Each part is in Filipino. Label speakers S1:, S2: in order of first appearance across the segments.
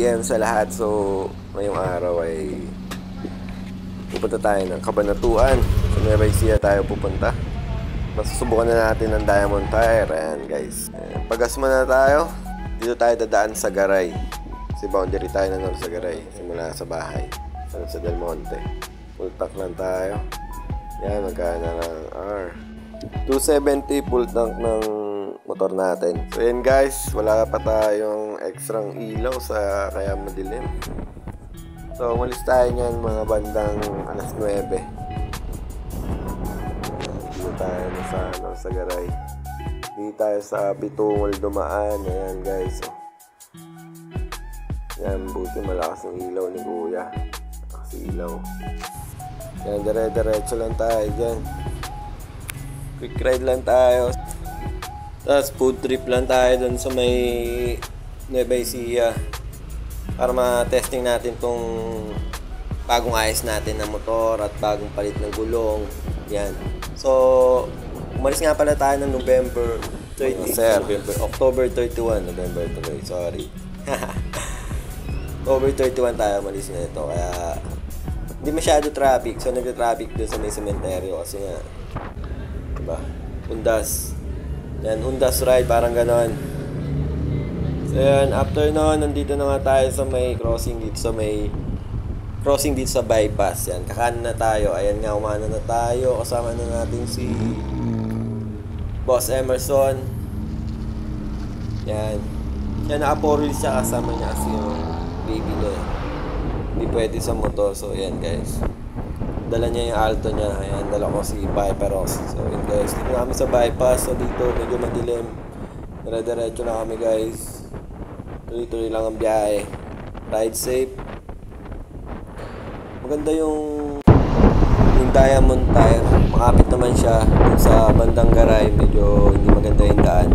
S1: PM sa lahat. So, ngayong araw ay pupunta tayo ng Cabanatuan. Sa Nueva Ecija tayo pupunta. Masusubukan na natin ng Diamond Tire. Ayan guys. Pagasma na tayo. Dito tayo dadaan sa Garay. Kasi boundary tayo na sa Garay. Simula sa bahay. Sa Del Monte. Full tank lang tayo. Yan, magkano na lang R. 270 full tank ng motor natin. So yan guys, wala pa tayong extrang ilaw sa kaya madilim. So umalis tayo niyan mga bandang alas 9. Dito tayo sa Garay. Dito tayo sa Bitungol dumaan. Ayan guys. So, yan, buti malakas ng ilaw ni Kuya. Kasi ilaw. Yan, dire-diretso lang tayo dyan. Quick ride lang tayo. Tapos food trip lang tayo dun sa may Nueva Ecija para ma-testing natin tong bagong ayos natin na motor at bagong palit ng gulong. Yan. So, umalis nga pala tayo ng November 30. October 31. November 30. Sorry. October 31 tayo umalis na ito. Kaya hindi masyado traffic. So, nag-traffic dun sa may sementeryo kasi nga diba? Undas. Yan, Undas ride, parang ganon. So yan, after noon, nandito na nga tayo sa may crossing dito sa bypass. Yan, kakanan na tayo. Ayan nga, umana na tayo. Kasama na natin si Boss Emerson. Yan. Yan, naka-4 wheels siya. Kasama niya kasi yung baby niya. Hindi pwede sa motor. So yan guys. Dala niya yung Alto niya. Ayan, dala ko si Viperos. So yun guys, dito na kami sa bypass. So dito medyo madilim. Dire-diretso na kami guys. Tuloy-tuloy lang ang biyahe. Ride safe. Maganda yung Diamond Tire. Makapit naman siya dun sa bandang Garay. Medyo hindi maganda yung daan.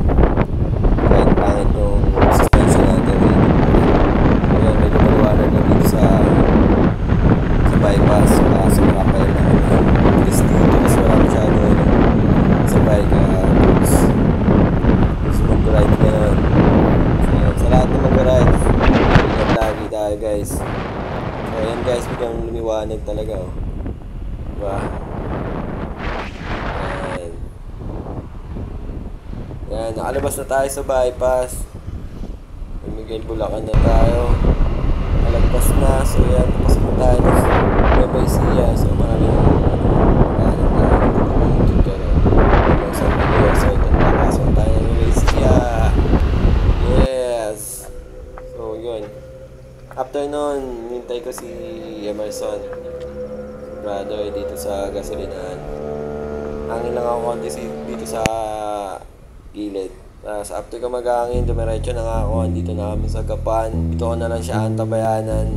S1: Kahit pangit yung suspension natin. Ayan, medyo maliwanag na dito sa bypass. So makapay na kami dito kasi wala masyado sa bike gusto mag-ride ngayon. So sa lahat na mag-ride lagi tayo guys. So ayan guys, biglang lumiwanag talaga diba? Ayan, nakalabas na tayo sa bypass. Miguel Bulacan na tayo. Alagpas na. So yan, pasok na tayo sa Nueva Ecija. So maraming pasok tayo ng Nueva Ecija. Yes. So yun. After nun, hintay ko si Emerson, brother, dito sa gasolinahan. Hangin lang ako konti dito sa gilid. Tapos after ko mag-hangin, dumiretso na nga ako. Dito na kami sa Gapan. Dito ko na lang siya antabayanan.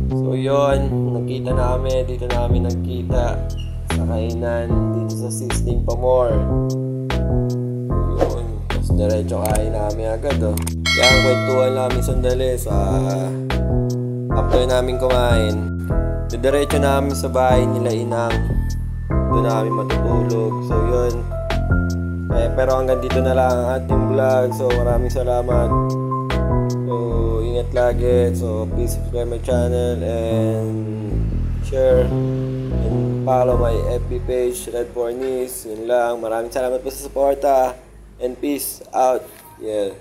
S1: So yun, nagkita na kami. Dito na kami nagkita sa kainan. Dito sa Sizzling Pamor. Yun, tapos diretso kain na kami agad Kaya kwentuhan namin sandali sa after namin kumain. Diretso na kami sa bahay nila Inang. Doon na kami matutulog. So yun, pero hanggang dito na lang ang ating vlog. So maraming salamat. So ingat lagi. So please subscribe my channel and share and follow my FB page Red for Nice. Yun lang. Maraming salamat po sa suporta and peace out. Yeah.